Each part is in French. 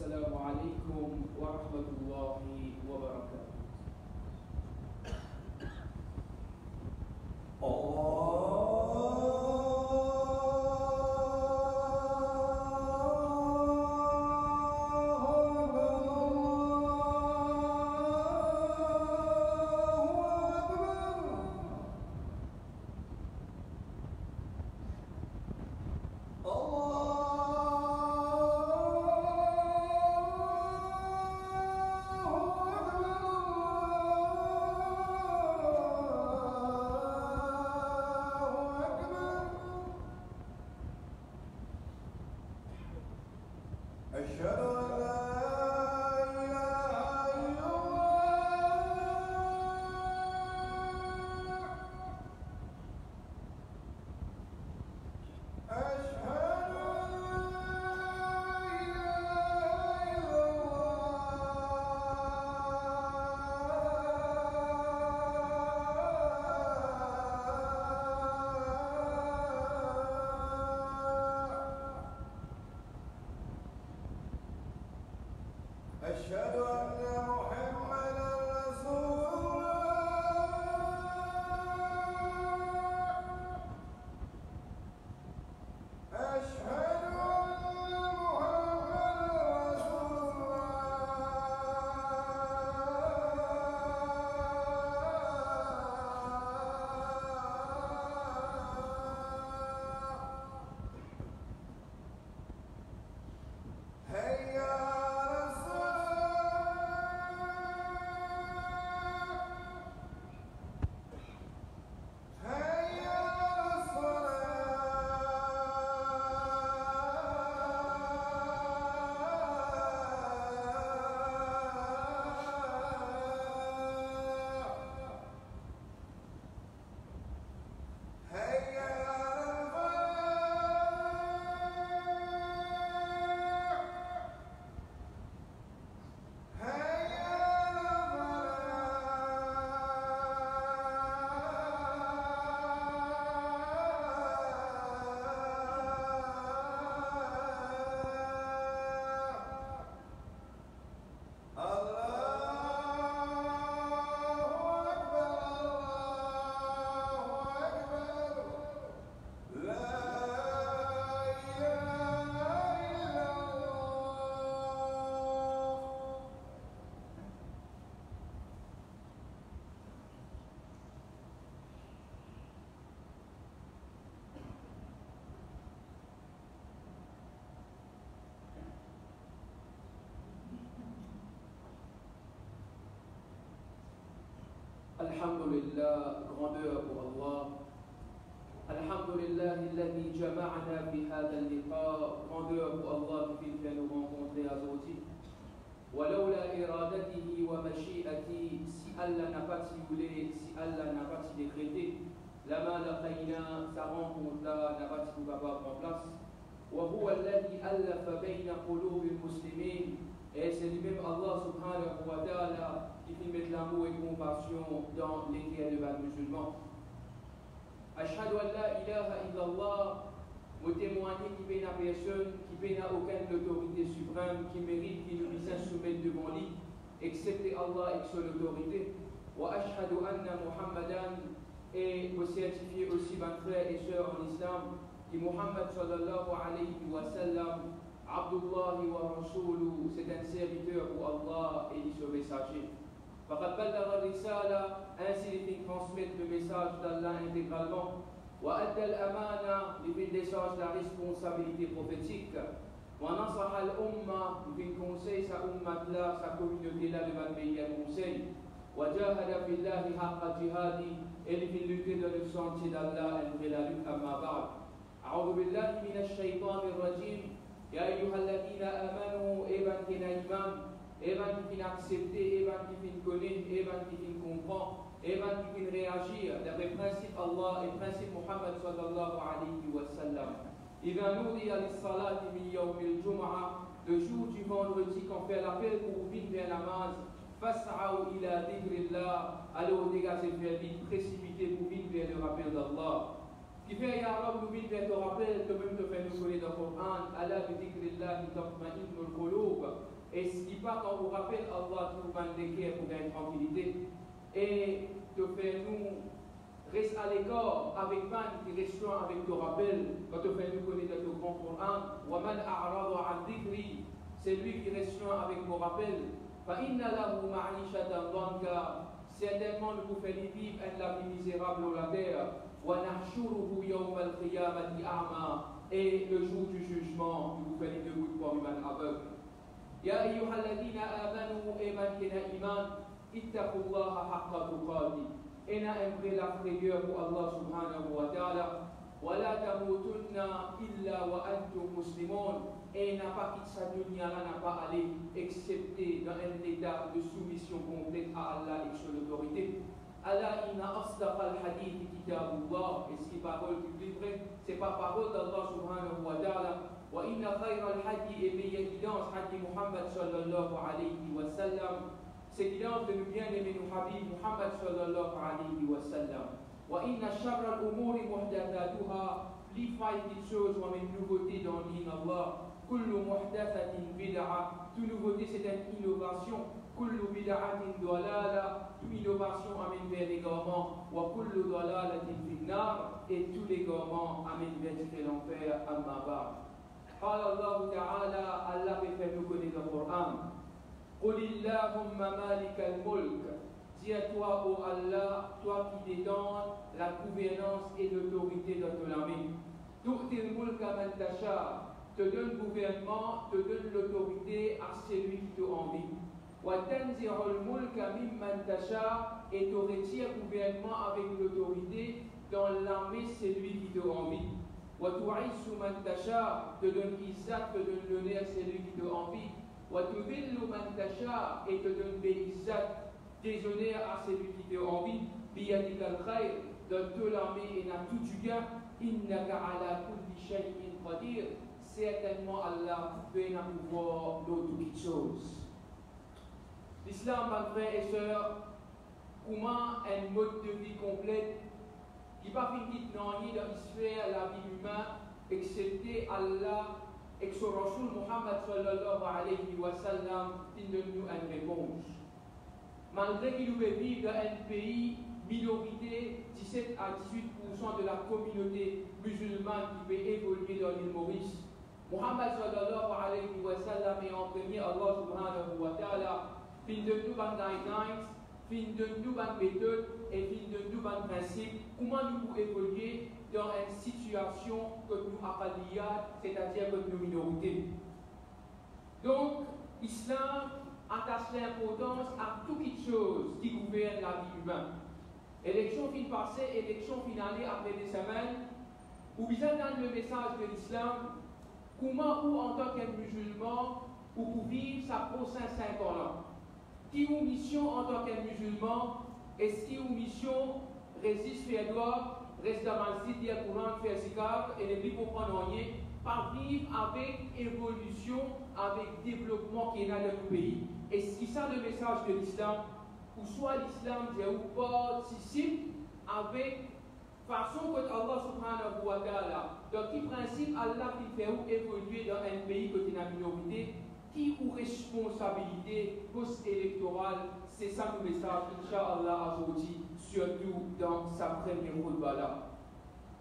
السلام عليكم ورحمة الله وبركاته. Alhamdulillah, grandeur pour Allah. Alhamdulillah, alladhi jama'ana fi hadha al-liqa. Grandeur pour Allah qui fait nous rencontrer aujourd'hui. Walaula iradatihi wa mashi'ati, si Allah n'a pas voulu, si Allah n'a pas décrété, lama laqayna, sa rencontre-là n'a pas pu avoir en place. Wa huwa alladhi allafa bayna qulubi al-muslimin. Et c'est lui-même Allah subhanahu wa ta'ala qui fait mettre l'amour et compassion dans les cœurs des musulmans. Ashhadu an la ilaha illallah, vous témoignez qu'il n'y a personne, qu'il n'y a aucune autorité suprême qui mérite qu'il nous puisse soumettre devant lui, excepté Allah et son autorité. Wa ashhadu anna Muhammadan, et vous certifiez aussi, mes frères et sœurs en islam, que Muhammad sallallahu alayhi wa sallam, Abdullah wa Rasuluhu, c'est un serviteur pour Allah et son messager. فقد بلغ الرسالة, ainsi il fait transmettre le message d'Allah intégralement. وأدى الأمانة, il fait décharge la responsabilité prophétique. ونصح الأمة, il fait conseil sa ummat là, sa communauté là, devant le meilleur conseil. وجاهد في الله حق جهاده, et il fait lutter dans le sentier d'Allah, et la lutte أما بعد. أعوذ بالله من الشيطان الرجيم. يا أيها الذين آمنوا, إيمان كنا إيمان, Evan qui finit accepter, Evan qui finit connaître, Evan qui finit comprendre, Evan qui finit réagir d'après principe Allah et principe Muhammad sallallahu alayhi wa sallam. Ivan nourri al-salat min yawm al-jum'a, le jour du vendredi qu'on fait l'appel pour venir vers la namaz, fas'aw ila dhikrillah, alors dégagez vers vite, précipitez pour venir vers le rappel d'Allah. Qui fait ya Rab nous venir vers ton rappel, que même te fait nous connaître dans le Coran, Allah bi dhikrillah tatma'innul qulub. Et ce qui pas quand vous rappelle Allah tout le monde pour gagner tranquillité et te faire nous reste à l'écart avec man qui reste avec te rappel quand te fait nous connaître le grand Coran wa man a'rada an dhikri c'est lui qui reste avec mon rappel fa inna lahu ma'ishatan danka certainement nous pouvons faire vivre la vie misérable sur la terre wa nahshuruhu yawm al-qiyamati a'ma et le jour du jugement nous pouvons faire debout pour humain aveugle ya ayyuhalladhina amanu iman kina iman ittaqullaha haqqa tuqatih ena aimerait la frayeur pour Allah subhanahu wa ta'ala wa la tamutunna illa wa antum muslimun et n'a pas quitté sa dunya là n'a pas allé excepté dans un état de soumission complète à Allah et sur l'autorité ala inna asdaqa al-hadith kitabullah et si parole du livre c'est pas parole d'Allah subhanahu wa ta'ala wa inna khayra al-hadi et bien évidence hadi Muhammad sallallahu alayhi wa sallam c'est l'évidence de nous bien-aimer nous Habib Muhammad sallallahu alayhi wa sallam. Wa inna sharra al-umuri muhdathatuha li faille des choses ou une nouveauté dans l'île Allah. Kullu muhdathatin bid'a. Toute nouveauté c'est une innovation. Kullu bid'atin dalala. Toute innovation amène vers l'égarement. Wa kullu dalalatin finnar. Et tous les égarements amènent vers l'enfer. Amma ba'd. Qala Allah ta'ala, Allah fait nous connaître le Coran. قل اللهم مالك الملك dis à toi, ô Allah, toi qui détends la gouvernance et l'autorité de ton ami. Tu'ti al-mulka man tasha, te donne gouvernement, te donne l'autorité à celui qui te envie. Wa tanzi'u al-mulka mimman tasha, et te retire gouvernement avec l'autorité dans l'armée celui qui te envie. Wa tu'issu man tasha, te donne izzat, te donne l'honneur celui qui te envie. وَتُذِلُّ مَنْ تَشَاءُ et te donne béissat, déshonneur à celui qui te envie, بِيَدِكَ الْخَيْرِ donne toute l'armée et n'a tout du gain, إِنَّكَ عَلَى كُلِّ شَيْءٍ قَدِيرٌ certainement Allah peut en pouvoir de toutes choses. L'islam, mes frères et sœurs, comment un mode de vie complète qui va finir dans l'histoire la vie humaine, excepté Allah et que son Rasoul Muhammad sallallahu alayhi wa sallam donne-nous une réponse. Malgré qu'il nous vivre dans un pays minorité, 17 à 18% de la communauté musulmane qui peut évoluer dans l'île Maurice, Muhammad sallallahu alayhi wa sallam est entraîné Allah subhanahu wa ta'ala, fin de nous ban guidelines, fin de nous ban méthode et fin de nous ban principe, comment nous pouvons évoluer dans une situation que nous appelions, c'est-à-dire que nous minorités. Donc, l'islam attache l'importance à toute chose qui gouverne la vie humaine. Élection fin passée, élection finale après des semaines, où vous entendez le message de l'islam, comment ou en tant que musulman, ou pour vivre sa prochaine 5 ans là. Qui ou mission en tant que musulman, est-ce qui ou mission résiste faire droit, reste dans le site, dire courant, faire sikar, et ne plus comprendre rien, par vivre avec évolution, avec développement qui est dans notre pays. Et c'est ça le message de l'islam, ou soit l'islam, j'ai ou participe avec façon que Allah subhanahu wa ta'ala, donc qui principe Allah qui fait évoluer dans un pays que tu es une minorité, qui ou responsabilité post-électorale, c'est ça le message, Inch'Allah, aujourd'hui, surtout dans sa première khutbah là.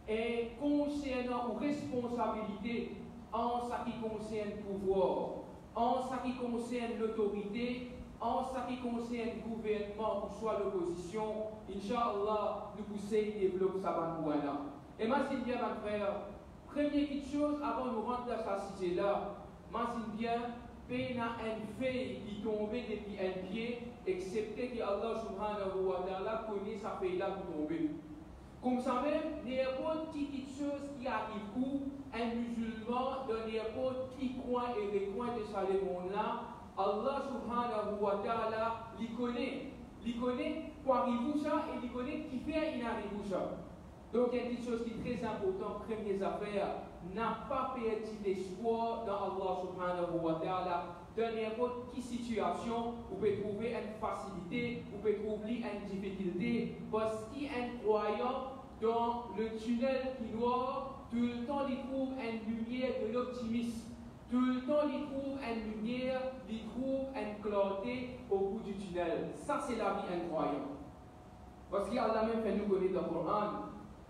Et concernant ou responsabilité en ce qui concerne le pouvoir, en ce qui concerne l'autorité, en ce qui concerne le gouvernement ou soit l'opposition, Inch'Allah, nous poussons à développer ça dans là. Et moi, c'est bien, mon frère, première chose avant de rentrer dans ce sujet-là, moi, c'est bien, peine à une feuille qui tombait depuis un pied, excepté que Allah subhanahu wa ta'ala connaît sa feuille là qui tombait. Comme ça même, n'importe qui chose qui arrive où un musulman dans n'importe qui coin et recoin de ce monde-là, Allah subhanahu wa ta'ala l'y connaît quoi arrive ça et l'y connaît qui fait il arrive ça. Donc il y a une chose qui est très importante, première affaire, n'a pas perdu l'espoir dans Allah subhanahu wa ta'ala. Dans n'importe quelle situation, vous pouvez trouver une facilité, vous pouvez trouver une difficulté, parce qu'il y a un croyant dans le tunnel qui noir, tout le temps il trouve une lumière de l'optimisme. Tout le temps, il trouve une lumière, il trouve une clarté au bout du tunnel. Ça, c'est la vie incroyable. Parce qu'Allah même fait nous connaître dans le Coran.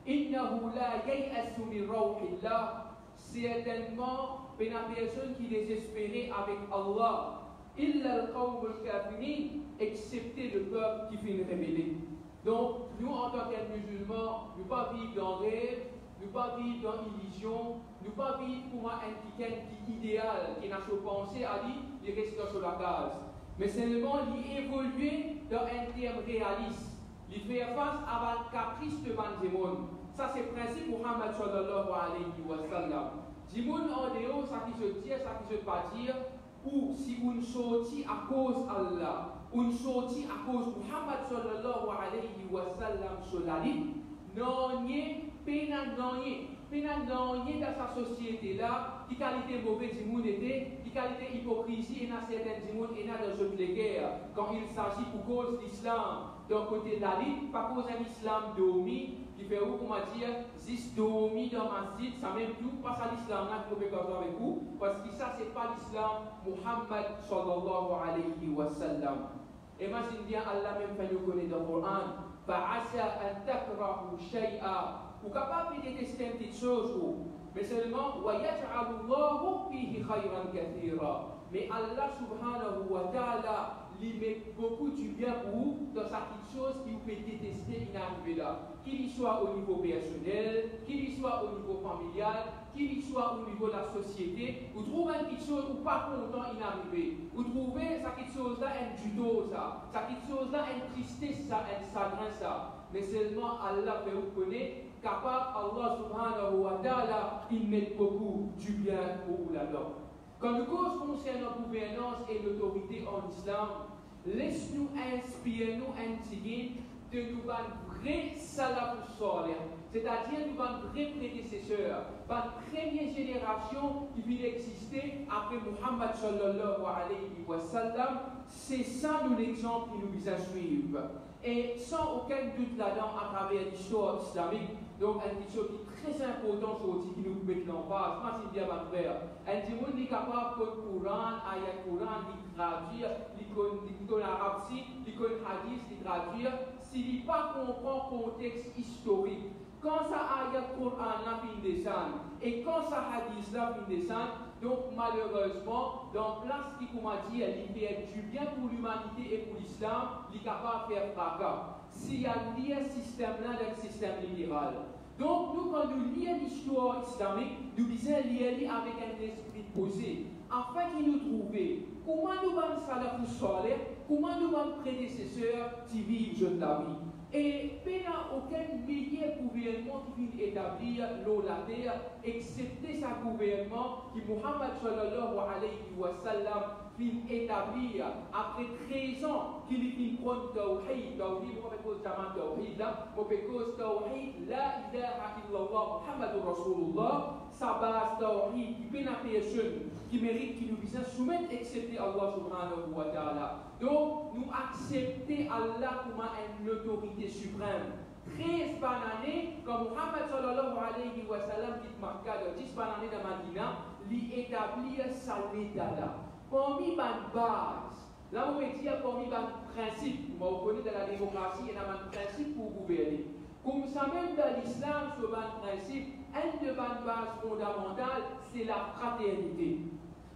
Innahu la yay'asu min rawhillah. Certainement, une personne qui désespérait avec Allah. Illa al-qawm al-kafirin, excepté le peuple qui finit rebellé. Donc, nous, en tant que musulmans, nous ne pas vivre dans rêve, nous ne pas vivre dans illusion, nous ne pas vivre pour un week-end qui idéal, qui n'a pas pensé à lui, il reste sur la case. Mais seulement, il évoluer dans un terme réaliste. Il fait face à un caprice de Banzemon. Ça, c'est le principe Muhammad sallallahu alayhi wa sallam. Dimoun en dehors, ça qui se tire, ça qui se bâtir, ou si on sortit à cause Allah, on sortit à cause Muhammad sallallahu alayhi wa sallam sur la ligne, non, dans sa société là, qui qualité mauvais dimoun était, qui qualité hypocrisie, et dans certaines dimoun, et dans d'autres guerres, quand il s'agit pour cause l'islam, d'un côté de la ligne, pas cause un islam domi, qui fait où, comment dire, zis domi dans masjid, ça même tout, pas ça l'islam là, qui peut faire avec vous, parce que ça, c'est pas l'islam Muhammad sallallahu alayhi wa sallam. Imagine bien, Allah même fait nous connaître dans le Coran, فَعَسَى أَن تَكْرَهُ شَيْئًا. Vous êtes capable de détester une petite chose, mais seulement وَيَجْعَلُ اللَّهُ فِيهِ خَيْرًا كَثِيرًا. Mais Allah subhanahu wa ta'ala il met beaucoup du bien pour vous dans sa petite chose qui vous fait détester inarrivé là. Qu'il y soit au niveau personnel, qu'il y soit au niveau familial, qu'il y soit au niveau de la société, vous trouvez une petite chose ou pas content inarrivé. Vous trouvez sa petite chose là un judo ça, sa petite chose là une tristesse ça, un chagrin ça. Mais seulement Allah fait vous connaître capable Allah subhanahu wa ta'ala il met beaucoup du bien pour vous là-dedans. Quand nous cause concernant la gouvernance et l'autorité en islam, laisse-nous inspirer nous indigner de nous vrai salafus salih, c'est-à-dire nous vrai prédécesseurs, une première génération qui vient exister après Muhammad sallallahu alayhi wa sallam, c'est ça nous l'exemple qui nous vise à suivre. Et sans aucun doute là-dedans à travers l'histoire islamique, donc une chose qui est très importante qui nous met l'emphase, moi c'est bien ma frère, un monde qui est capable de Coran, ayat Coran, de traduire, l'icône arabe, l'icône hadith, de traduire, s'il n'est pas comprend le contexte historique. Quand ça ayat Coran là fin descend et quand ça hadith là fin descend, donc malheureusement, dans place qui comment dire, il fait du bien pour l'humanité et pour l'islam, il est capable de faire fracas. S'il y a un système là d'un système libéral. Donc nous quand nous lisons l'histoire islamique, nous disons lire avec un esprit posé, afin qu'il nous trouve comment nous allons salafus salih, comment nous allons prédécesseurs qui vivent la vie. Et il n'y a aucun meilleur gouvernement qui vient établir l'eau la terre, excepté sa gouvernement qui Muhammad sallallahu alayhi wa sallam vient établir après 13 ans qu'il vient prendre tawhid, tawhid, on peut cause jaman tawhid là, on peut cause tawhid, la ilaha illallah Muhammadur Rasulullah, sa base tawhid, qui peut la personne qui mérite, qui nous vise à soumettre, excepté Allah subhanahu wa ta'ala. Donc, nous accepter Allah comme une autorité suprême. 13 années, comme Muhammad sallallahu alayhi wa sallam dit Makkah, 10 années de Madina, lui établir sa l'état là. Parmi les bases, là on dit parmi les principes, vous connaissez dans la démocratie, il y a un principe pour gouverner. Comme ça même dans l'islam, ce principe, une de les bases fondamentales, c'est la fraternité.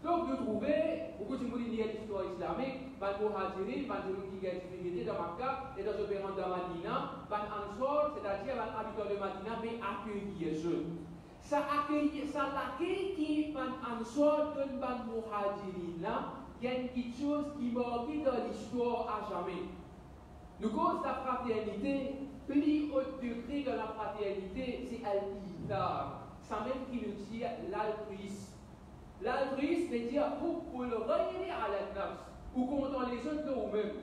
Donc, vous trouvez, beaucoup de gens qui ont l'histoire islamique, les muhajirin, les gens qui ont été dans Makkah et dans le pays de Madina, les ansor, c'est-à-dire les habitants de Madina, mais accueillir eux. Ça l'accueil qui est ansor de les muhajirin là, il y a une petite chose qui marque dans l'histoire à jamais. Nous cause la fraternité, plus haut degré de la fraternité, c'est al-ithar. Ça même qui nous dit l'altruisme. L'altruisme veut dire pour le régner à la nafs, ou contre les autres de vous-même.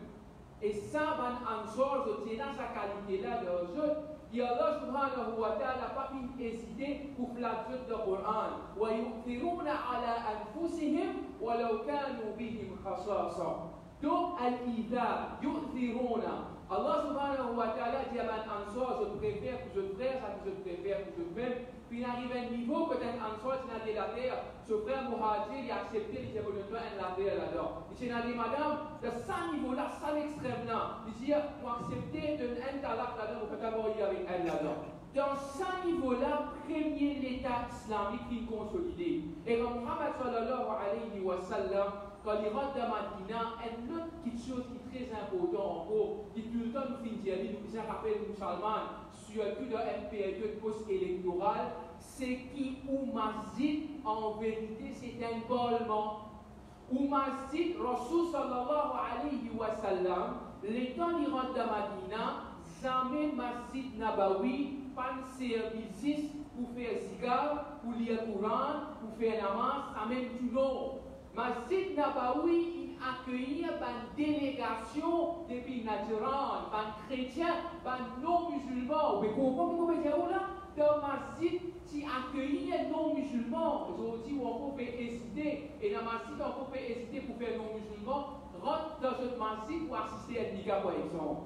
Et ça, en sorte de tenir sa qualité-là de autres, et Allah subhanahu wa ta'ala n'a pas pu hésiter pour flatter le Coran. وَيُؤْثِرُونَ عَلَىٰ أَنفُسِهِمْ وَلَوْ كَانُوا بِهِمْ خَصَاصًا. Donc, al-ithar, yu'thiruna, Allah subhanahu wa ta'ala dit à man ansor, je te préfère que je te frère, ça que je te préfère que je te même. Puis il arrive à un niveau que tu as ansor, tu n'as dit la terre, ce frère Muhajir, il a accepté, il dit, bon, toi, il a terre là-dedans. Il dit, madame, de ce niveau-là, ça l'extrême-là. Il dit, moi, accepter de un talak là-dedans, vous faites avoir avec elle là-dedans. Dans ce niveau-là, premier l'État islamique qui est consolidé. Et quand Muhammad sallallahu alayhi wa sallam, quand il rentre dans Madina, une autre petite chose qui est très importante encore, qui tout le temps nous finit dire, nous faisons rappel aux musulmans, surtout dans une période post-électorale, c'est qu'au masjid, en vérité, c'est un parlement. Au masjid, Rasul sallallahu alayhi wa sallam, les temps il rentre dans Madina, jamais masjid Nabawi, pas de service pour faire cigare, pour lire le Coran, pour faire namaz, ça même tout non. Masjid Nabawi, il accueillit une délégation des pays naturels, des chrétiens, des non-musulmans. Vous comprenez comment c'est là? Dans Masjid, qui accueillit les non-musulmans. Aujourd'hui, on peut hésiter, et dans Masjid, on peut hésiter pour faire non-musulmans, rentre dans ce Masjid pour assister à l'Ika, par exemple.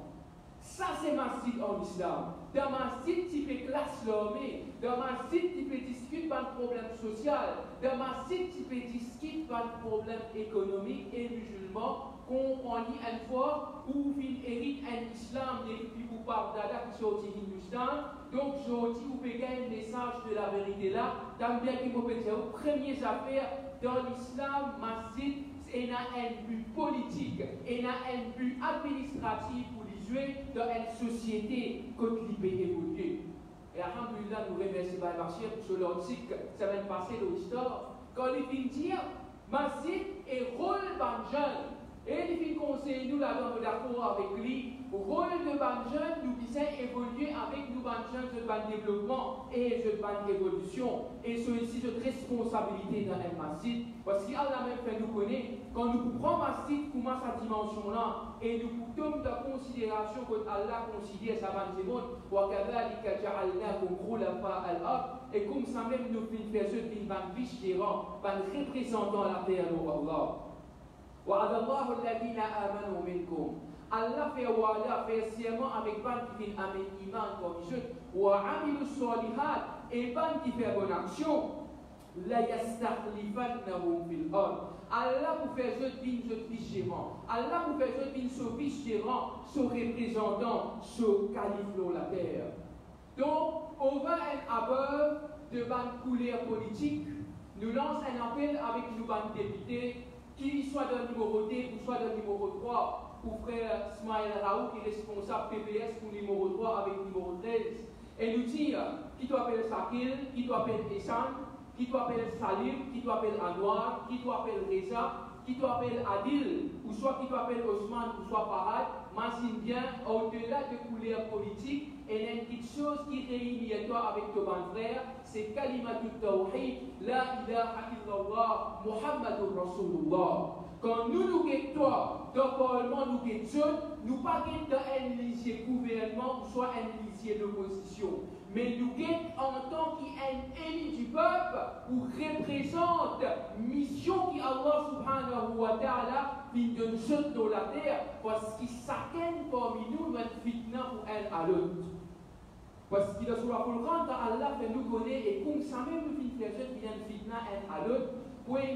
Ça, c'est Masjid en islam. Dans Masjid, tu peux classe l'armée. Dans Masjid, tu peux discuter par problème social. Dans Masjid, tu peux discuter par problème économique et musulman. Qu'on lit une fois, où il hérite un islam depuis vous par Dada qui sortit Hindustan. Donc, aujourd'hui, vous pouvez gagner un message de la vérité là. Tant bien qu'il faut dire, première affaire, dans l'islam, Masjid, il a un but politique, il a un but administratif pour dans une société que l'IP évolue. Et alhamdoulilah, nous remercions Baïmarchir pour ce l'article, ça va passer dans l'histoire. Quand il vient dire, Masjid est rôle d'un jeune. Et il vient conseiller nous là-dedans, nous d'accord avec lui. Rôle de ban jeune, nous disons évoluer avec nous ban jeunes de ban développement et de ban évolution. Et ceci de responsabilité dans un masjid. Parce qu'Allah même fait nous connaître, quand nous prenons masjid, comment sa dimension là, et nous pouvons de considération que Allah considère sa ban c'est bon. Et comme ça même nous faisons faire ce qui ban vigérant, ban représentant la terre de Allah. وعد الله الذين آمنوا منكم Allah fait wa'ada, fait serment avec ban qui fait amener iman comme jeune wa amilu solihat et ban qui fait bonne action la yastakhlifannahum fil ard. Allah vous fait jeune bin jeune vigérant. Allah vous fait jeune bin ce vigérant, ce représentant, ce calife de la terre. Donc, on va être à bord de ban couleur politique. Nous lance un appel avec nous ban députés. Qu'il soit dans le numéro 2 ou soit dans le numéro 3, ou frère Smaïl Raoult qui est responsable PPS pour le numéro 3 avec le numéro 13, et nous dire qui t'appelle Sakil, qui t'appelle Essan, qui t'appelle Salim, qui t'appelle Anwar, qui t'appelle Reza, qui t'appelle Adil, ou soit qui t'appelle Osman, ou soit Farad, m'enseigne bien, au-delà de couleur politique, et il y a une petite chose qui réunit toi avec ton bon frère, c'est Kalimatul Tawhid, La ilaha illallah, Muhammadur Rasulullah. Quand nous guettons toi, dans le Parlement, nous guettons, nous ne pas dans un lisier gouvernement, ou soit un lisier d'opposition. Mais nous guettons en tant qu'élu du peuple, ou représente mission qui Allah subhanahu wa ta'ala vient de jeter dans la terre, parce qu'il s'accède parmi nous notre fitna pour un à l'autre. Parce qu'il a sur la Coran, Allah fait nous connaître, et comme ça même nous fait jeter bien fitna un à l'autre, pour une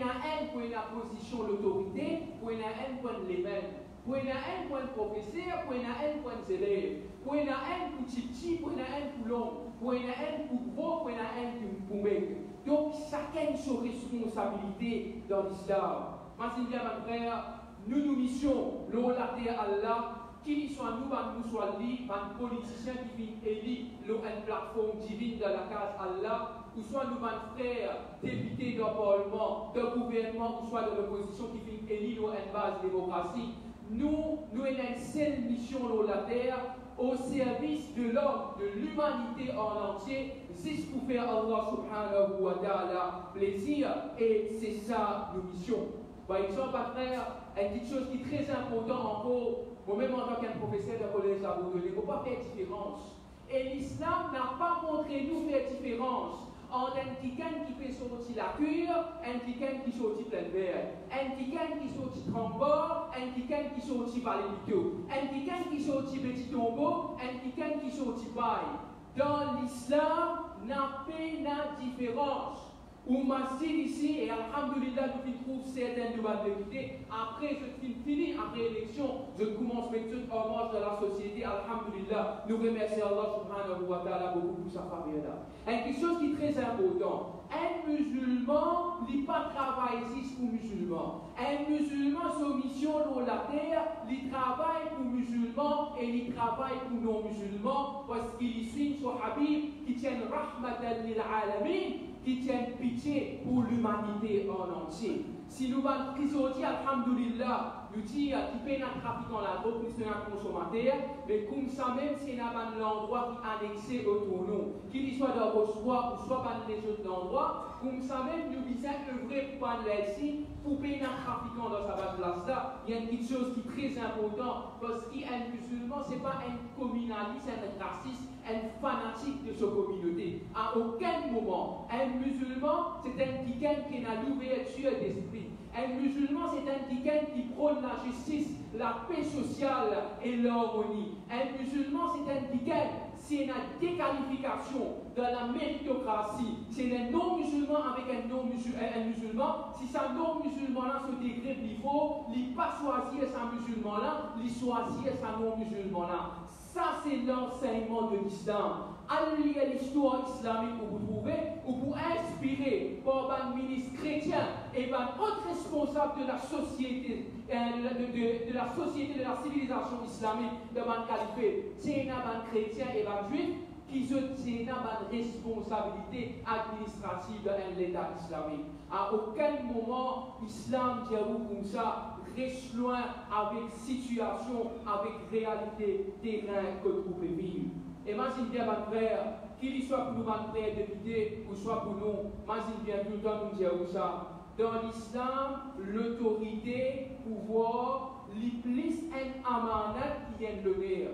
pour une position l'autorité, pour une pour les mêmes. Pour une pour un professeur, pour une pour un élève, pour une pour titi, pour une pour l'homme, pour une pour gros, pour une pour mec. Donc chacun a sa responsabilité dans l'islam. Moi, c'est bien, mon frère, nous missions, l'olaté Allah, qu'il soit nous soit lui, un politicien qui vient élire une plateforme divine dans la case Allah, ou soit nous, mon frère, député d'un parlement, d'un gouvernement, ou soit de l'opposition qui vient élire une base démocratie. Nous avons une seule mission sur la terre au service de l'homme, de l'humanité en entier, juste pour faire Allah subhanahu wa ta'ala plaisir, et c'est ça nos missions. Par exemple, frère, une petite chose qui est très importante encore, moi-même en tant qu'un professeur de collège à Bordeaux, il ne faut pas faire différence. Et l'islam n'a pas montré nous faire différence entre un tican qui fait sortir la cure, un tican qui sortit plein verre, un tican qui sortit trembort, un tican qui sortit par les vidéos, un tican qui sortit petit tombeau, un tican qui sortit paille. Dans l'islam, n'a pas de différence. Ou masjid ici, et alhamdulillah, nous trouvons certaines nouvelles vérités. Après ce film fini, après l'élection, je commence avec toute hommage de la société. Alhamdulillah, nous remercions Allah subhanahu wa ta'ala beaucoup pour sa faveur. Et quelque chose qui est très important, un musulman n'est pas travaille ici pour musulman. Un musulman, son mission dans la terre, il travaille pour musulmans et il travaille pour non-musulmans parce qu'il suit son habib qui tient rahmatan lil alamin, qui tiennent pitié pour l'humanité en entier. Si nous allons aujourd'hui, alhamdulillah, nous disons qui paye un trafic dans la drogue, plus un consommateur, mais comme ça même, c'est un endroit qui est annexé autour de nous, qu'il soit dans vos choix ou soit dans les autres endroits, comme ça même, nous disons que vrai point de ici, pour payer un trafiquant dans sa base place-là, il y a une petite chose qui est très importante, parce qu'un musulman, ce n'est pas un communaliste, un raciste, un fanatique de sa communauté. À aucun moment, un musulman, c'est un tican qui a l'ouverture d'esprit. Un musulman, c'est un tican qui prône la justice, la paix sociale et l'harmonie. Un musulman, c'est un tican, c'est une déqualification de la méritocratie. C'est un non-musulman avec un non-musulman. Si c'est un non-musulman-là se dégrade, il faut, il pas choisir ce musulman-là, il choisir ce non-musulman-là. Ça, c'est l'enseignement de l'islam. Allez lire l'histoire islamique où vous trouvez, ou pour inspirer par un ministre chrétien et un autre responsable de la société, de la civilisation islamique, de un califat, c'est un chrétien et un juif qui ont une responsabilité administrative de l'État islamique. À aucun moment, l'islam dit comme ça, reste loin avec situation, avec réalité, terrain que vous pouvez vivre. Imagine bien, mon frère, qu'il soit pour nous, mon frère, d'éviter, ou soit pour nous, imagine bien tout le temps nous dire ça. Dans l'islam, l'autorité, pouvoir, l'iblis, un amanat qui vient de l'honneur.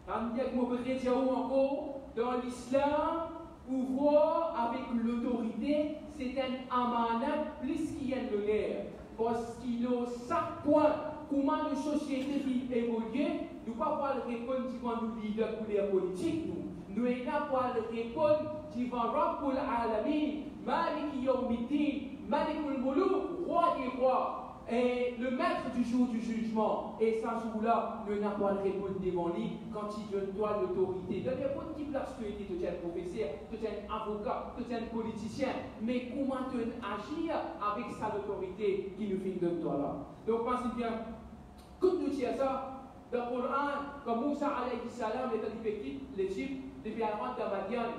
On dit que vous pouvez dire encore, dans l'islam, pouvoir avec l'autorité, c'est un amanat plus qui vient de l'honneur. Parce qu'il a chaque point, comment une société qui évolue, nous ne pouvons pas répondre devant nous leaders pour les politiques. Nous ne pouvons pas répondre devant Rabbul Alamin, Malik Yawmiddin, Malikul Muluk, roi des rois, et le maître du jour du jugement. Et ce jour-là, nous n'avons pas répondre devant lui quand il donne toi l'autorité. De n'importe qui place tu es, tu es un professeur, tu es un avocat, tu es un politicien, mais comment tu agir avec sa autorité qui nous fait de toi là. Donc pensez bien, comme nous disons ça, dans le Coran, comme Moussa alayhi salam était effectif l'Égypte depuis la rente de Madian.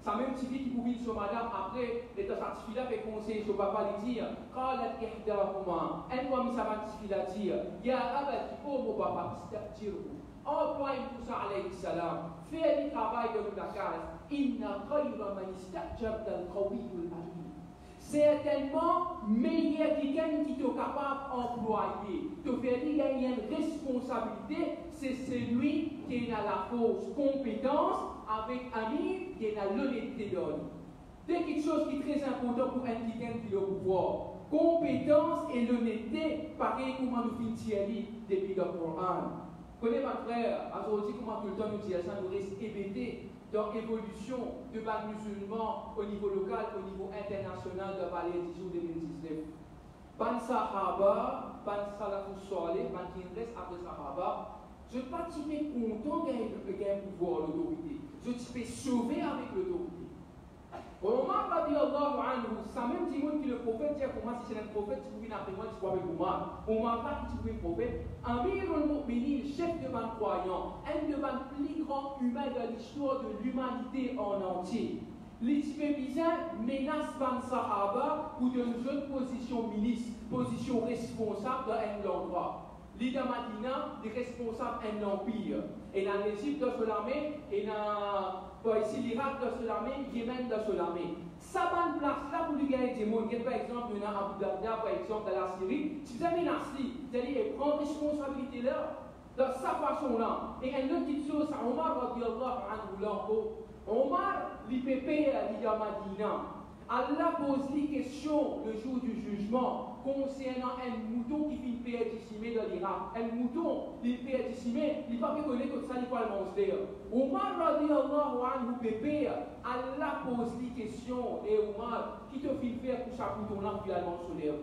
Ça même fille qui pouvait sur madame après, l'état certifié là fait conseiller sur papa lui dire, قالت إحداهما, elle doit mis sa certifié là dire, Ya abati, oh mon papa, istaqtiru. Emploie Moussa alayhi salam, fais le travail de la case. Inna khayra man istaqjarta al-qawiyyu al-amin. Certainement meilleur quelqu'un qui est capable d'employer, de faire gagner une responsabilité, c'est celui qui a la fausse compétence avec ami, qui a l'honnêteté d'homme. C'est quelque chose qui est très important pour un quelqu'un qui a le pouvoir. Compétence et l'honnêteté, pareil comment nous finissons depuis le Coran. Connais ma frère, aujourd'hui comment tout le temps nous disons ça, nous restons hébétés dans l'évolution de ban musulmans au niveau local, au niveau international de Valais 10 2019. Ban Sahaba, ban Salafus Saleh, ban qui reste après Sahaba, je ne suis pas content de gagner pouvoir, l'autorité. Je suis sauvé avec l'autorité. Omar radiallahu anhu, ça même dit qui le prophète dit comment si c'est un prophète, tu pouvais après moi, tu vois avec Omar. Omar pas qui tu pouvais prophète. Amir al-Mu'minin, chef de ban croyant, un de ban plus grand humain de l'histoire de l'humanité en entier. L'Éthiopien menace ban Sahaba ou d'une jeune position ministre, position responsable d'un endroit. L'Ida Madina, des responsables d'un empire. Et dans l'Égypte de l'armée, et dans ici l'Irak de l'armée, Yémen de l'armée. Ça va une place là pour lui gagner des mots. Par exemple, il y a Abu Darda, par exemple, dans la Syrie. Si vous avez une Syrie, c'est-à-dire prendre responsabilité là, de sa façon là. Et une autre petite chose, Omar radiallahu anhu là, Omar, l'IPP, Madina, Allah pose les questions le jour du jugement concernant un mouton qui finit faire décimer dans l'Irak. Un mouton, il fait décimer, il ne va pas connaître comme ça, il ne va pas le manger. Omar, radiallahu anhu, pépé, Allah pose les questions, et Omar, qui te fait faire pour chaque mouton-là, puis allemand sur l'air.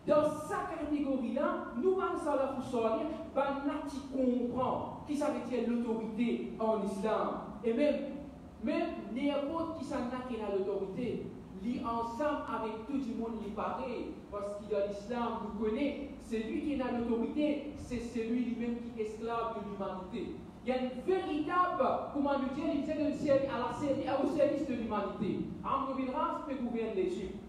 Dans cette catégorie-là, nous allons savoir pour sortir, tu comprends qui ça veut dire l'autorité en islam. Et même n'importe qui s'en a qui a l'autorité, lit ensemble avec tout le monde, il pareil, parce qu'il dans l'islam, vous connaissez, c'est lui qui a l'autorité, c'est celui lui-même qui est esclave de l'humanité. Il y a une véritable, comment nous dire, il est au service de l'humanité. Amr bin As peut gouverner l'Égypte.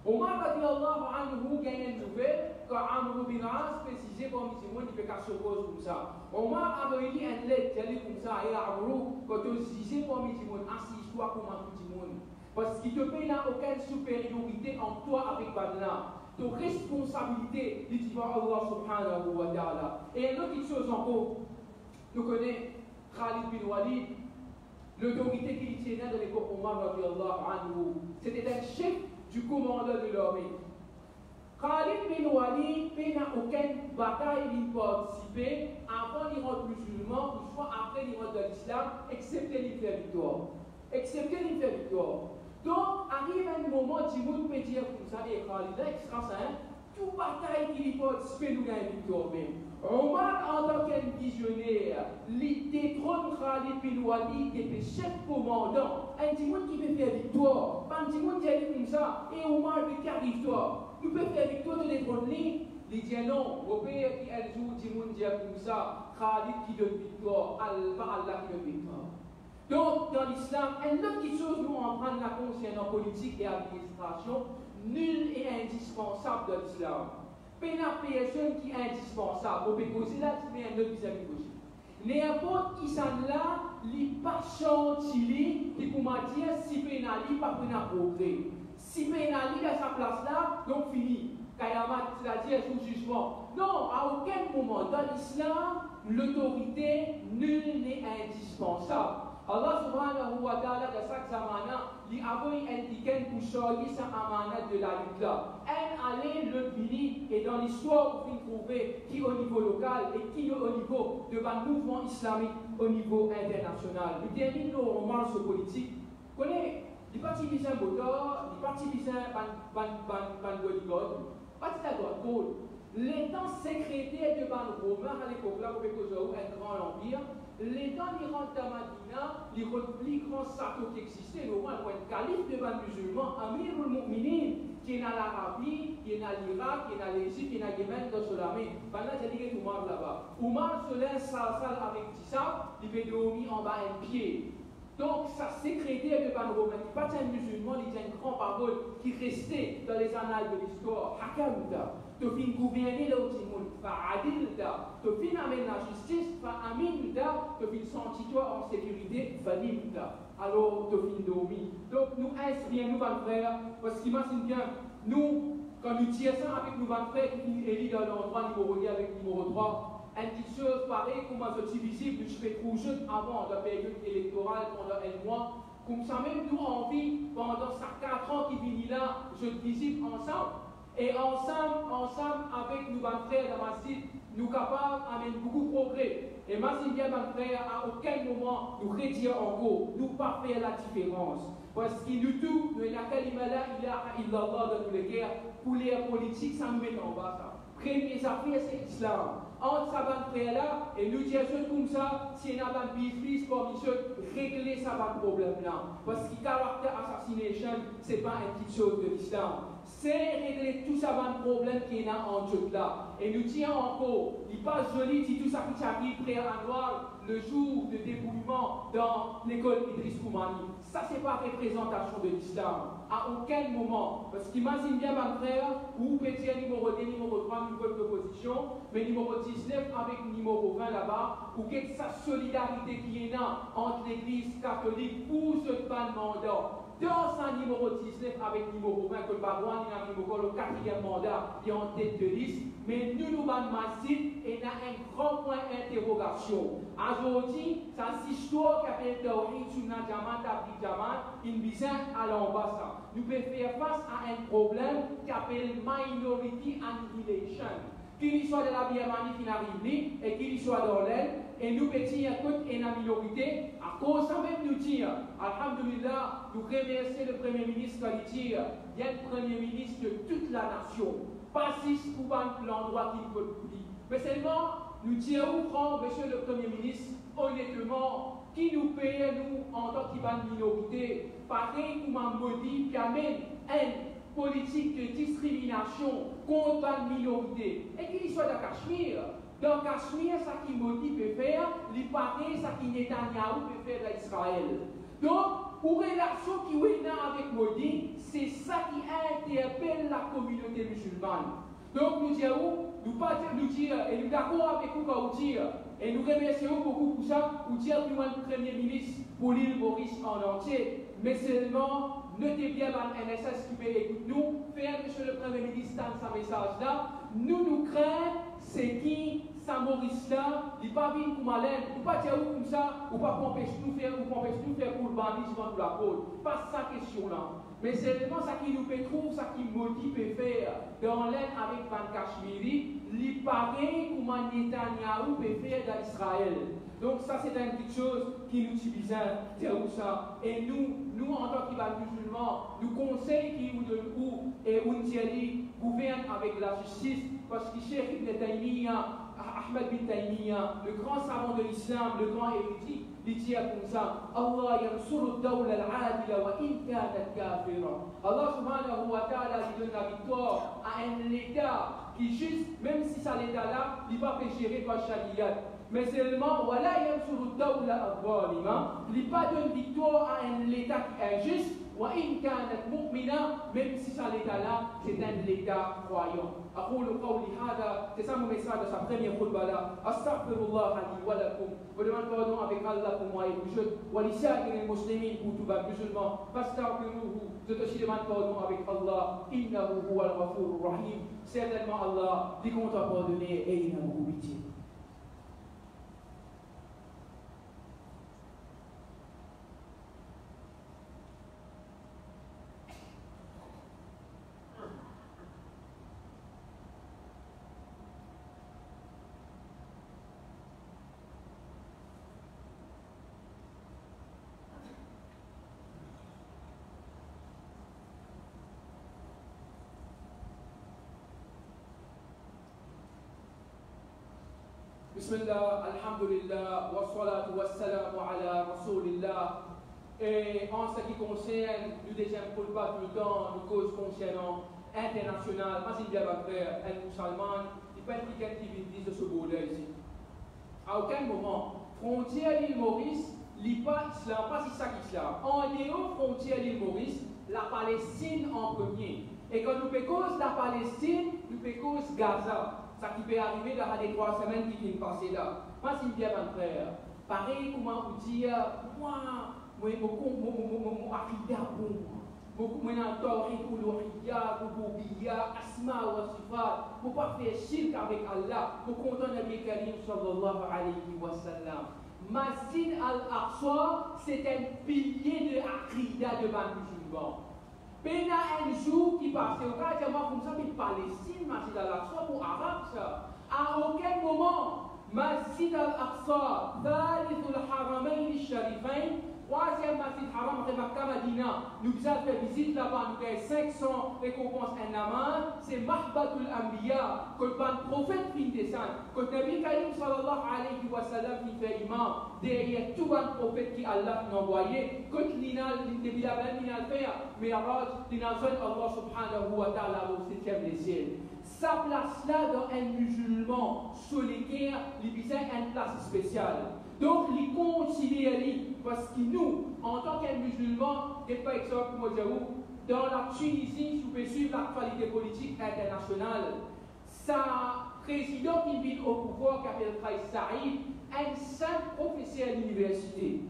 Omar radiallahu anhu gagne une nouvelle quand Amr bin As précisait comme il dit, il peut s'opposer comme ça. Omar avait dit un lettre, il dit comme ça, et Amr, quand il disait comme il dit, assise-toi comme tout le monde. Parce qu'il ne n'a aucune supériorité en toi avec Badna. Ton responsabilité, il dit Allah subhanahu wa ta'ala. Et une autre chose encore, nous connaissons Khalid bin Walid, l'autorité qu'il tenait de l'époque Omar radiallahu anhu. C'était un chef du commandant de l'armée. Khalid bin Walid n'a aucune bataille ni participé avant l'Iran musulman, ou soit après l'Iran de l'islam, excepté l'hiver victoire. Excepté l'hiver victoire. Donc, arrive un moment, Timoun peut dire comme ça, et Khalid, extra ça, tout bataille qu'il participé, nous gagnons victoire même. Omar, en tant qu'un visionnaire, il détrône Khalid bin Walid, qui était chef commandant. Un Timoun qui peut faire victoire. Pas un Timoun qui dit comme ça, et Omar peut faire victoire. Nous pouvons faire victoire de détrôner. Il dit non, au pays qui est jour, Timoun dit comme ça, Khalid qui donne victoire, Allah qui donne victoire. Donc, dans l'islam, une autre chose, nous en prendre la conscience en politique et administration, nul est indispensable dans l'islam. Pas une personne qui est indispensable. Au Pécosi, là, tu mets un autre vis-à-vis de n'importe qui s'en là, il n'est pas chantilly, qui pour me dire, si pénali, pas pour un progrès. Si pénali à sa place là, donc fini. Kayamat, c'est-à-dire sous jugement. Non, à aucun moment dans l'islam, l'autorité, nul n'est indispensable. Allah subhanahu wa ta'ala, dans chaque zamana, il a indiqué pour choisir sa amana de la lutte là. Elle allait le fini, et dans l'histoire, vous pouvez trouver qui au niveau local et qui au niveau de un mouvement islamique au niveau international. Nous terminons nos romances politiques. Vous connaissez, les partis visent un moteur, les partis visent un bodyguard, partis à droite, Paul. L'étant secrétaire de Ban Romain à l'époque là, où un grand empire, l'étant l'Iran de Madina, les plus grands châteaux qui existaient, le roi, le calife de Ban musulman, Amir al-Mu'minin, qui est dans l'Arabie, qui est dans l'Irak, qui est dans l'Égypte, qui est dans Yémen, dans l'armée. Pendant que j'ai dit que Oumar là-bas. Oumar se laisse sale avec Tissab, il fait dormir en bas un pied. Donc, sa secrétaire de Ban Romain, qui n'est pas un musulman, il dit une grande parole qui restait dans les annales de l'histoire. Hakamda. Tu fin gouverner là où tu es, fa'adilda, tu fin amener la justice, fa'aminda, tu fin sentir-toi en sécurité, fa'limda. Alors, tu fin dormir. Donc, nous inspirons nous, nos frères, parce qu'imagine bien, nous, quand nous tirons ça avec nos frères qui sont élus dans l'endroit numéro 1 avec numéro 3, une petite chose pareille, comme je suis visible, je fais trop jeune avant la période électorale pendant un mois. Comme ça, même nous, en vie, pendant ces 4 ans qui viennent là, je visible ensemble. Et ensemble avec nos frères dans ma site, nous capables d'amener beaucoup de progrès. Et ma bien, mes frères, à aucun moment nous retirer encore, nous pas faire la différence. Parce qu'il nous tout, nous la kalimala ilaha illallah dans tous les guerres, pour les politiques, ça nous met en bas. Ça. Premier affaire, c'est l'islam. Entre sa bande frère-là, et nous disons comme ça, si on a un business pour régler ça problème-là. Parce que caractère assassination, ce n'est pas une petite chose de l'islam. C'est régler tout ça un problème qu'il y a en tout là. Et nous disons encore, il n'est pas joli si tout ça qui arrive près à noir le jour de débrouillement dans l'école Idriss Koumani. Ça, ce n'est pas représentation de l'islam. À aucun moment. Parce qu'imagine bien, mon frère, où petit numéro 2, numéro 3, numéro de position, mais numéro 19 avec numéro 20 là-bas, ou quelle sa solidarité qui est là entre l'Église catholique pour ce ban mandat. Dans sa numéro 19 avec numéro 20, que le baron a numéro le 4e mandat qui est en tête de liste, mais nous ban massif et a un grand point d'interrogation. Aujourd'hui, c'est une histoire qui appelle Tawhid Sunnah Jamaat Abdi Jamaat, une visite à l'ambassade. Nous pouvons faire face à un problème qui appelle Minority Annihilation. Qu'il soit de la Birmanie qui arrive et qu'il soit dans l'aile, et nous petits écoute et la minorité, à cause ça même nous dire, Alhamdulillah, nous remercions le Premier ministre qui dit, il y a le Premier ministre de toute la nation, pas si pour l'endroit qu'il peut dire. Mais seulement, nous disons, Monsieur le Premier ministre, honnêtement, qui nous paye, nous, en tant que minorité, pareil comme un maudit qui amène une politique de discrimination contre la minorité. Et qu'il soit dans Cachemire. Dans Cachemire, ça qui Modi peut faire, il paraît ça qui Netanyahu peut faire d'Israël. Donc, pour relation qui est là avec Modi, c'est ça qui interpelle la communauté musulmane. Donc, nous disons, nous dire, et nous d'accord avec vous quand vous dire, et nous remercions beaucoup pour ça, pour dire que le Premier ministre pour l'île Maurice en entier, mais seulement, notez bien dans NSS qui peut écouter nous, faire Monsieur le Premier ministre dans sa message là, nous craignons, c'est qui, sa Maurice là, il n'est pas venu comme Alain, il ne pas dire comme ça, ou pas empêcher nous faire, pour le bandit devant la côte. Pas sa question là. Mais c'est vraiment ça qui nous peut trouver, ça qui Modi peut faire dans l'aide avec Van Kashmiri, il paraît comme Netanyahu peut faire d'Israël. Donc ça c'est une petite chose qui nous dit bizarre, dire ça. Et nous en tant que musulmans, nous conseillons qui nous donne où et où nous gouverne avec la justice, parce que Cheikh Ibn Taymiyyah, Ahmed bin Taymiyyah, le grand savant de l'islam, le grand érudit, il dit comme ça, Allah yansuru ad-dawla al-adila wa in kanat kafira. Allah subhanahu wa ta'ala lui donne la victoire à un État qui juste, même si ça l'État là, il va pas gérer par Sharia. Mais seulement, voilà yansuru ad-dawla al-zalima, il pas donne victoire à un État qui est injuste, wa in kanat mu'mina, même si ça l'État là, c'est un État croyant. أقول قولي هذا تسمى message de sa première khutbah là أستغفر الله لي ولكم ودمان pardon avec Allah pour moi et pour vous ولسائر المسلمين pour tous les musulmans فاستغفروه je te demande pardon avec Allah إنه هو الغفور الرحيم certainement Allah dit qu'on t'a pardonné et il a beaucoup pitié. Bismillah, alhamdulillah, wa salatu wa salam ala rasulillah. Et en ce qui concerne le deuxième khutbah tout le temps, nous causes concernant international, mais il y a un frère, un musulman, il peut être quelqu'un qui vit de ce bout-là ici. À aucun moment, frontière l'île Maurice, il pas islam, pas si ça qu'islam. En dehors frontière l'île Maurice, la Palestine en premier. Et quand nous cause la Palestine, nous cause Gaza. Ça qui peut arriver dans les 3 semaines qui viennent passer là. Moi, c'est bien mon frère. Pareil, comment vous dire, moi, akida bon. Moi, j'ai tawhid pour l'ouhiyya, pour l'ubiyya, asma wa sifat. Pour pas faire shirk avec Allah. Pour content Nabi Karim sallallahu alayhi wa sallam. Masjid al-Aqsa, c'est un pilier de akida de ban musulman. Il y a un jour qui passe au cas de moi comme ça, mais Palestine, Masjid al-Aqsa pour Arabes, ça. À aucun moment, Masjid al-Aqsa, Thalith al-Haramayn al-Sharifayn, 3e Masjid Haram après Makkah Madina, nous avons fait visite là-bas, nous avons 500 récompenses en amman, c'est Mahbatul Anbiya, que le prophète fin descend, que le Nabi Karim sallallahu alayhi wa sallam qui fait imam, derrière tout un prophète qui Allah n'a envoyé, que l'Inal, l'Inal fait, mais l'Inal fait Allah subhanahu wa ta'ala au 7e des ciels. Sa place là dans un musulman solitaire, il a une place spéciale. Donc, il continue parce que nous, en tant qu'un musulman, par exemple, dans la Tunisie, si vous pouvez suivre l'actualité politique internationale, sa président qui vit au pouvoir, qui s'appelle Kais Saïd, un simple professeur d'université.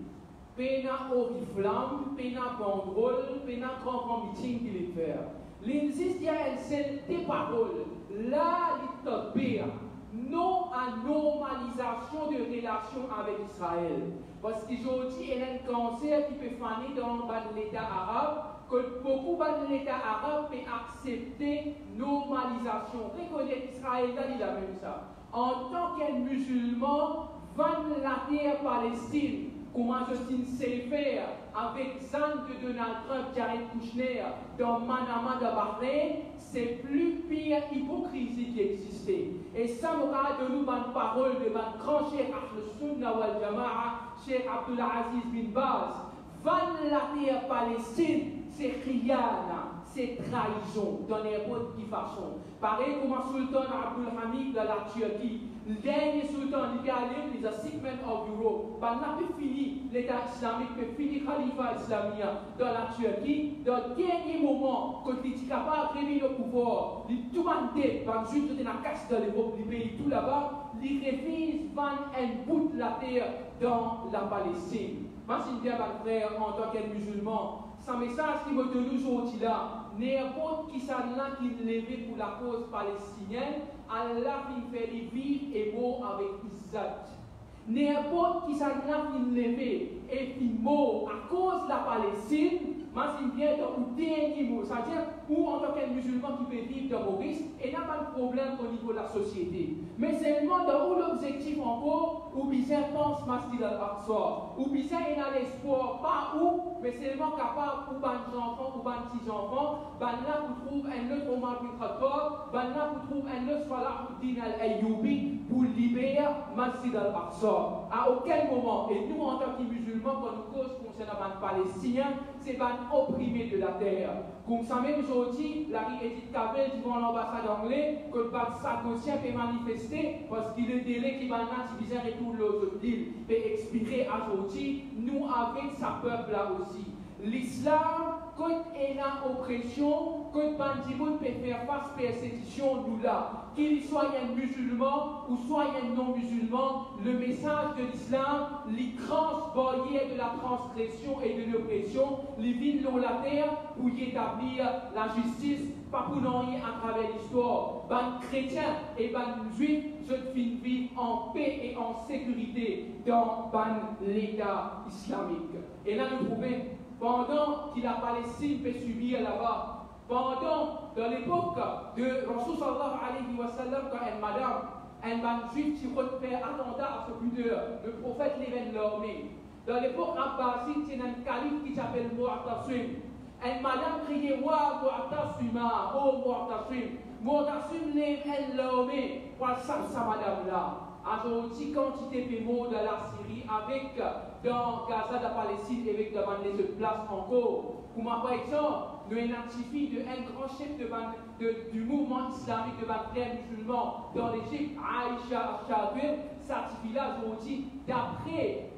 Pena oriflamme, pena banderole, pena grand meeting qu'il est fait. L'insiste, il y a une seule des paroles. Là, il te pire. Non à normalisation de relations avec Israël. Parce qu'aujourd'hui, il y a un cancer qui peut faner dans l'État arabe, que beaucoup de l'État arabe peut accepter normalisation. Reconnaître Israël, il a même ça. En tant qu'un musulman, vendre la terre Palestine, comment Justin sait faire avec Zan de Donald Trump, Jared Kushner, dans Manama de Bahreïn, c'est plus pire hypocrisie qui existait. Et ça m'aura donné une parole de mon grand Cheikh Ahl-Sunna wal Jama'a, Cheikh Abdulaziz bin Baz. Vendre la terre Palestine, c'est khiyana, c'est trahison, dans n'importe quelle façon. Pareil comme le sultan Abdul Hamid de la Turquie. Le dernier sultan, il est allé, il est a segment of Europe. Il n'a pas fini l'État islamique, mais fini le Khalifa islamique dans la Turquie. Dans le dernier moment, quand il est capable de revenir au pouvoir, il tout mandé, par juste de la casse de l'Europe, il pays tout là-bas, il refuse de vendre un bout de la terre dans la Palestine. Moi, c'est bien, mon frère, en tant que musulman, c'est un message qui me donne aujourd'hui là. N'importe qui s'en a qui levé pour la cause palestinienne, Allah qui fait vivre et mort avec Izzat. N'importe qui s'en a qui levé et qui mort à cause de la Palestine, moi c'est bien dans le dernier mot. C'est-à-dire, ou en tant que musulman qui peut vivre dans Maurice, et n'a pas de problème au niveau de la société. Mais seulement dans où l'objectif encore, où bien pense Masjid al-Aqsa, où bien il a l'espoir, pas où, mais seulement capable pour les enfants, pour les petits-enfants, ben là vous trouvez un autre Omar bin Khattab, ben là vous trouvez un autre Salahuddin al-Ayyubi pour libérer Masjid al-Aqsa. À aucun moment, et nous en tant que musulmans, quand nous cause concernant les Palestiniens, c'est les opprimés de la terre. Comme ça même aujourd'hui, la Edith Cavell devant l'ambassade anglaise, que le peuple sargosien peut manifester parce qu'il est délai qui va bizarre et tout l'autre ville peut expliquer aujourd'hui, nous avec sa peuple là aussi. L'islam, quand il a oppression, quand Bandimoun peut faire face à persécution, nous là, qu'il soit un musulman ou soit un non-musulman, le message de l'islam, les transbordiers de la transgression et de l'oppression, les villes dans la terre pour y établir la justice, pas pour n'en rien à travers l'histoire. Ben chrétiens et ben juifs, je vivre en paix et en sécurité dans l'État islamique. Et là, nous trouvons pendant que la Palestine peut subir là-bas, pendant, dans l'époque de Rasul sallallahu alayhi wa sallam, quand un madame juif qui fait attentat à ce buteur, le prophète l'évène l'armée. Dans l'époque abbasside, c'est un calife qui s'appelle Mu'tasim. Un madame criait Wa Mu'tasima, oh Mu'tasim. Mu'tasim l'évène l'armée pour sa madame-là. Aujourd'hui, quantité de mots de la Syrie avec dans Gaza, de Palestine, avec de place encore. Pour par exemple, nous identifions un grand chef du mouvement islamique de frères musulmans dans l'Égypte, Aïcha Al-Shadwir, certifié là aujourd'hui d'après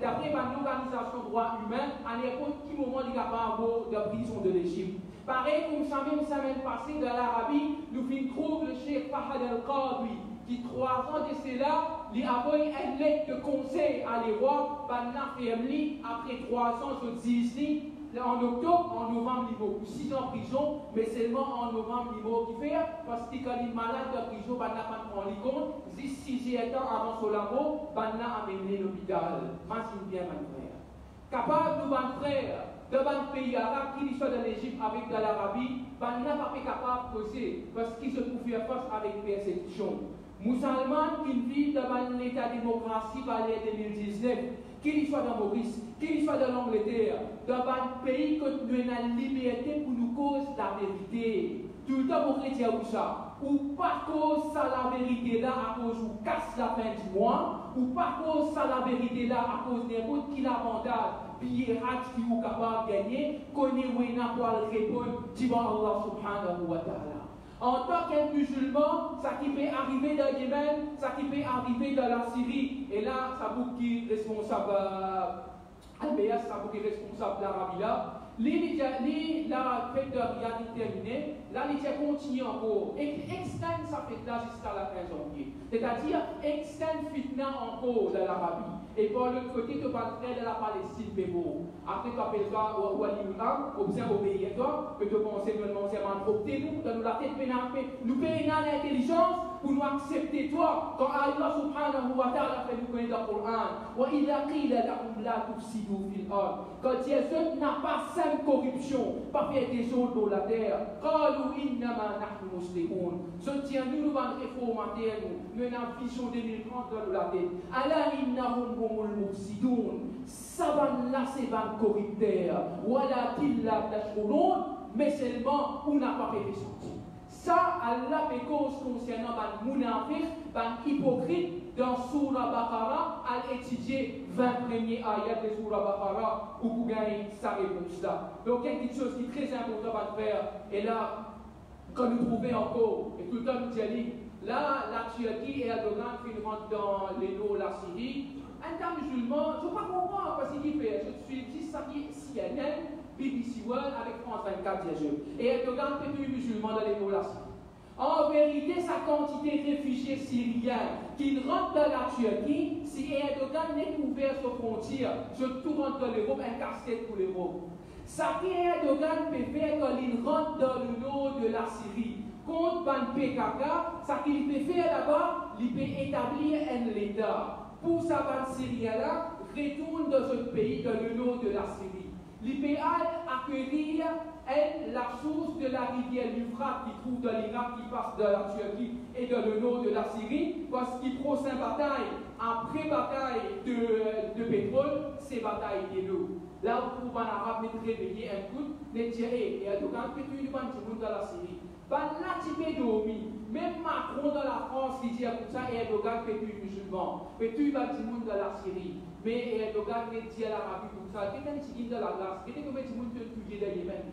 l'organisation droits humains, à n'importe quel moment il n'y a pas de prison de l'Égypte. Pareil, comme ça même semaine passée de l'Arabie, nous trouvons le chef Fahad al-Qadwi, qui 3 ans de cela, il a envoyé une lettre de conseil à l'Europe, après 3 ans, je dis en octobre, en novembre, il vaut 6 ans en prison, mais seulement en novembre, il vaut qui fait, parce que quand il est malade de prison, il n'a pas de prendre compte, 6 ans avant son labo, il a amené l'hôpital. Imagine bien, mon frère. Capable de mon frère, de mon pays arabe, qui soit dans l'Égypte avec de l'Arabie, il n'a pas été capable de poser, parce qu'il se trouve faire face avec persécution. Musulmans qui vivent dans l'état démocratie par l'année 2019, qu'il soit dans Maurice, qu'il soit dans l'Angleterre, dans un pays que nous avons la liberté pour nous cause la vérité. Tout le temps, vous chrétiens ou ça, ou pas cause ça la vérité là à cause vous casse la fin du mois, ou pas cause ça la vérité là à cause des routes qui l'avantage, puis qui vous capable de gagner, qu'on est où pour répondre, devant Allah subhanahu wa ta'ala. En tant qu'un musulman, ça qui peut arriver dans le Yémen, ça qui peut arriver dans la Syrie, et là, ça vous qui est responsable Al-Bayas, ça pour les responsables de l'Arabie là. La fête de Riyad est terminée, là, les continue encore. Et extend sa fête là jusqu'à la fin janvier. C'est-à-dire, extend fitna encore de l'Arabie. Et par l'autre côté, tu vas faire de la Palestine, mais bon. Après, tu appelles toi au Walioulam, ou bien obéir à toi, que tu penses seulement, c'est nous, donne-nous la tête, nous payons l'intelligence pour nous accepter toi. Quand Allah subhanahu wa ta'ala fait nous connaître le Coran, wa idha qila lahum la tufsidu fil ard. Quand Dieu n'a pas cette corruption, pas faire des choses dans la terre. Qalu innama nahnu muslimun. Je tiens nous va réformater nous avons vision 2030 dans la tête. Ala innahum humul mufsidun. Saban la c'est ban corrupteur. Wala killa tashkurun. Mais seulement on n'a pas fait sortir. Ça, Allah fait cause concernant les mounafir, les hypocrites, dans Surah Baqarah, à étudier 20 premiers ayats de Surah Baqarah, où vous gagnez sa réponse là. Donc, il y a quelque chose qui est très important à faire. Et là, quand nous trouvons encore, et tout le temps nous dit, là, la Turquie et Erdogan qui rentrent dans les eaux de la Syrie, un tas musulman, je ne peux pas comprendre ce qu'il fait. Je suis dit, ça qui est CNN. BBC World avec France 24 bien sûr. Et Erdogan fait plus musulman dans les relations. En vérité, sa quantité de réfugiés syriens qui rentrent dans la Turquie, si Erdogan n'est ouvert ses frontières, je tout rentre dans l'Europe, un casse-tête pour l'Europe. Ça qui Erdogan peut faire quand il rentre dans le nord de la Syrie, contre le PKK, ça qu'il peut faire là-bas, il peut établir un État. Pour sa bande syrienne-là, retourne dans ce pays, dans le nord de la Syrie. L'IPA accueillir la source de la rivière Euphrates qui trouve dans l'Irak, qui passe dans la Turquie et dans le nord de la Syrie, parce qu'il prend sa bataille, après bataille de pétrole, c'est bataille de l'eau. Là où on va réveiller un coup, les tirer, et à tout cas, on peut tuer dans la Syrie. Là, tu peux dormir. Même Macron dans la France, il dit comme ça, et Erdogan fait tuer les musulmans, fait tuer les gens dans la Syrie. Mais Erdogan dit à l'Arabie comme ça, quelqu'un qui dit dans la glace, quelqu'un qui dit que tu es dans Yémen.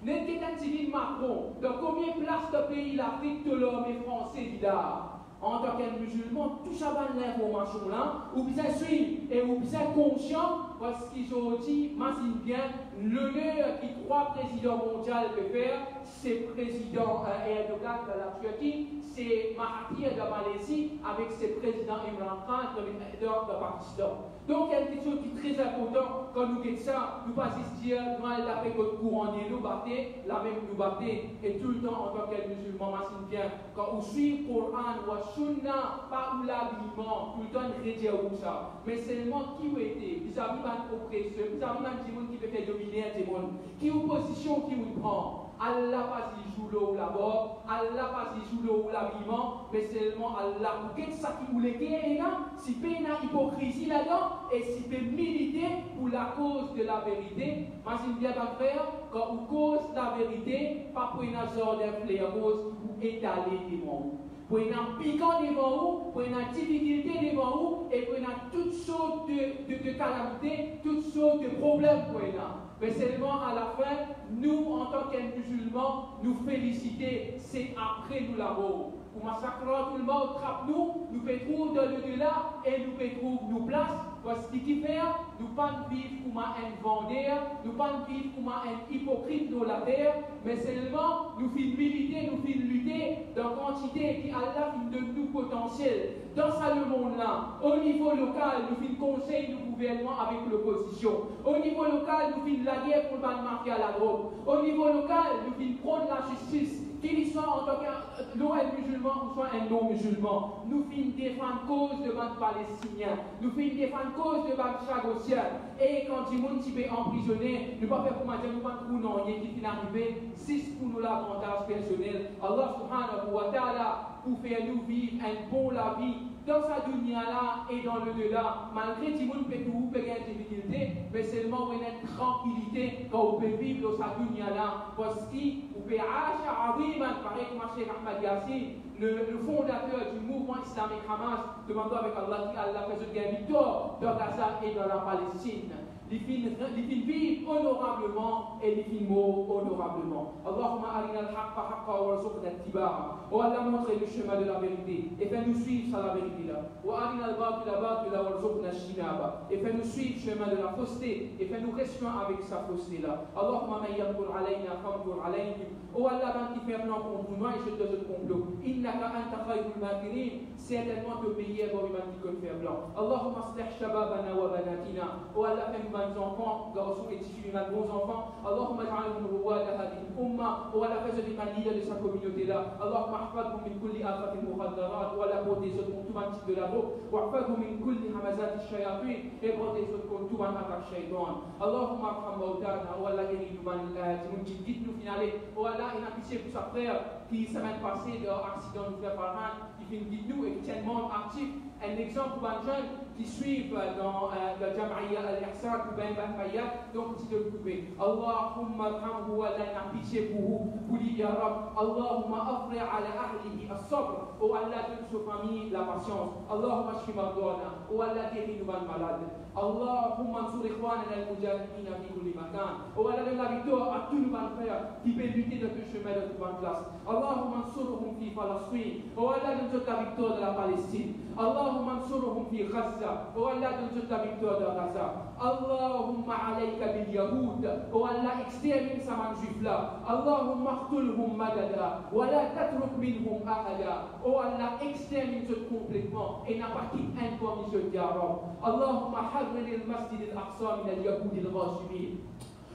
Quelqu'un qui dit Macron, dans combien de places de pays l'Afrique de l'homme est français, là en tant que musulman, tout ça va l'information là, ou bien suivre et ou bien conscient, parce qu'ils ont dit, m'imagine bien, l'honneur qui trois présidents mondiaux peuvent faire, c'est président Erdogan de la Turquie, c'est Mahathir de Malaisie, avec ses présidents Imran Khan de Pakistan. Donc, il y a quelque chose qui est très important quand nous disons ça, nous ne pas juste dire, nous allons faire notre courant de nous battre, la même nous battre, et tout le temps en tant que musulman, m'imagine bien, quand on suit le Coran ou la Sunna, pas ou l'habillement, tout le temps on dire ça, mais seulement qui vous était, vous avez un oppresseur, vous avez un démon qui peut faire dominer un démon, qui opposition qui vous prend. Allah pas si joue l'eau là-bas, Allah pas si joue l'eau l'habillement, mais seulement Allah pour qu'est-ce qui vous les gagne là, si peut y a hypocrisie là-dedans, et si peut militer pour la cause de la vérité, imagine bien votre frère, quand on cause la vérité, pas pour une genre d'influence ou étaler devant vous. Pour une piquant devant vous, pour une difficulté devant vous, et pour une toutes sortes de calamités, toutes sortes de problèmes pour une. Mais seulement à la fin, nous, en tant que musulmans, nous féliciter, c'est après nous l'avons. Pour massacrer tout le monde, trappe-nous, nous pétrons dans le delà et nous pétrons nos places. Parce que ce qui fait, nous ne pas vivre comme un vendeur, nous ne pas vivre comme un hypocrite dans la terre, mais seulement nous faisons militer, nous faisons lutter dans la quantité qui Allah de nous potentiel. Dans ça, le monde-là, au niveau local, nous faisons conseil du gouvernement avec l'opposition. Au niveau local, nous faisons la guerre pour le marquer à la drogue. Au niveau local, nous faisons prendre la justice. Qu'il soit en tant que musulman ou soit un non-musulman, nous finissons défendre cause de notre Palestinien, nous finissons défendre cause de notre Chagossien. Et quand il y a des gens qui sont emprisonnés, nous ne pouvons pas faire pour dire, nous ne pouvons pas faire qui finit arriver, c'est pour nous l'avantage personnel. Allah subhanahu wa ta'ala pour faire nous vivre un bon la vie dans sa dunya là et dans le delà. Malgré que tout le monde peut gagner des difficultés, mais seulement pour une tranquillité quand on peut vivre dans sa dunya là. Parce qu'on peut acheter pareil comme Cheikh Ahmad Yassine, le fondateur du mouvement islamique Hamas, demandant avec Allah qui Allah fait ce gain victoire dans Gaza et dans la Palestine. les films vivent honorablement et les films honorablement. Allahumma arina al-haqqa haqqa wa rzuqna ittiba'a. Oh Allah, montre le chemin de la vérité et fais-nous suivre sur la vérité là. Wa arina al-batila batila wa rzuqna ijtinaba. Et fais-nous suivre le chemin de la fausseté et fais-nous restreindre avec sa fausseté là. Allahumma man yaqul alayna famkur alayhim. Oh Allah, ben qui fait plan contre nous et je te donne complot. Innaka anta khayrul makirin. Certainement que pays est bon, qui peut faire blanc. Allahumma aslih shababana wa banatina. Oh Allah, fais-nous mes enfants, garçons et filles, mes bons enfants. Allahumma ja'alhum ruwada hadhihi al-umma. Oh Allah, fais-nous des leaders de sa communauté là. Allahumma ahfadhum min kulli afatin mukhaddarat. Oh Allah, protège-eux contre tout un type de la roue. Wa ahfadhum min kulli hamazat ash-shayatin. Et protège-eux contre tout un attaque shaytan. Allahumma arham mautana. Oh Allah, guéris-nous dites-nous finaler. Oh Allah, il a pitié pour sa frère qui semaine passée de accident de frère Farhan. Dites-nous et tellement actif. Un exemple pour un jeune qui suivent dans le Jam'iyya al-Ihsan ou Ben Fayad, donc si de le couper. Allahumma arhamhu wa la pitié pour lui, ya Rab. Allahumma afri ala ahlihi as-sabr. Oh Allah, donne sa famille la patience. Allahumma shfi mardana. Oh Allah, guéris-nous malades. Allahumma ansur ikhwanana al-mujahidina fi kulli makan. Oh Allah, donne la victoire à tous nos frères qui peuvent lutter dans le chemin de toute classe. Allahumma ansurhum fi Palestine. Oh Allah, donne la victoire de la Palestine. Allahumma ansurhum fi Gaza. Oh Allah, donne la victoire de Gaza. Allahumma alayka bil Yahoud. Oh Allah, extermine sa man juif là. Allahumma qtulhum madada. Wa la tatruk minhum ahada. Oh Allah, extermine ce complètement et n'a pas quitté un comme ce diable. Allahumma harrir al-masjid al-aqsa min al-yahoud al-ghasibin.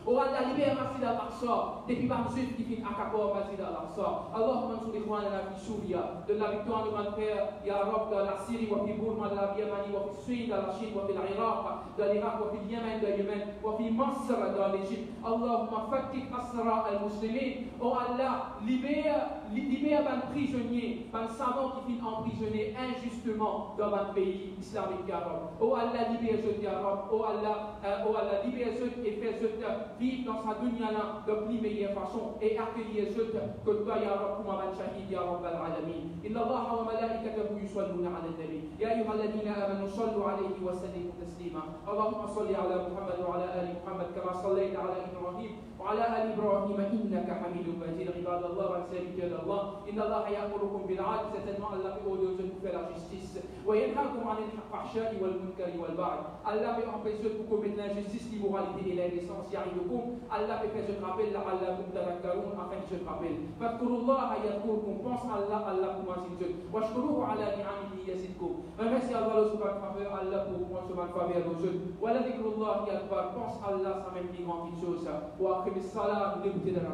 Oh Allah, libère Masjid al-Aqsa, depuis par juif qui finit à Capor, Masjid al-Aqsa. Allahumma ansur ikhwanana fi Syria, de la victoire de notre Père, Ya Rab, de la Syrie, wa fi Burma, de la Birmanie, wa fi Suède, de la Chine, wa fi l'Irak, de l'Irak, wa fi Yémen, de Yémen, wa fi Masr, de l'Égypte. Allahumma fattik asra al-Muslimin. Oh Allah, libère un prisonnier, un savant qui finit emprisonné injustement dans un pays islamique, Ya Rab. Oh Allah, libère ceux, Ya Rab. Oh Allah, libère ceux et fais ceux vivre dans sa dunya là de plus meilleure façon et accueillir ceux que toi, Ya Rab, comme un shahid, Ya Rab al-Alamin. Inna Allah wa malaikatahu yusalluna ala al-nabi. Ya ayyuha alladhina amanu sallu alayhi wa sallimu taslima. Allahumma salli ala Muhammad wa ala ali Muhammad kama sallayta ala Ibrahim wa ala ali Ibrahim innaka hamidun majid. Ibadallah wa serviteurs d'Allah. Inna Allah ya'murukum bil 'adl. Certainement Allah fait au-dessus de vous faire la justice. Wa yanhaakum 'anil fahsha'i wal munkari wal baghi. Allah fait empêcher de vous commettre l'injustice, l'immoralité et l'indécence. Allah fait que je te rappelle, Allah vous tadakkaroun, afin que je te rappelle. Fadkurullah yadkurkum, pense Allah, Allah pour moi c'est Dieu. Washkuruhu ala ni'amihi yazidkum. Remercie Allah sur votre faveur, Allah pour moi sur votre faveur aux jeunes. Wa la dhikrullah yakbar, pense Allah, ça même plus grande chose. Wa aqimis salat, vous débutez de la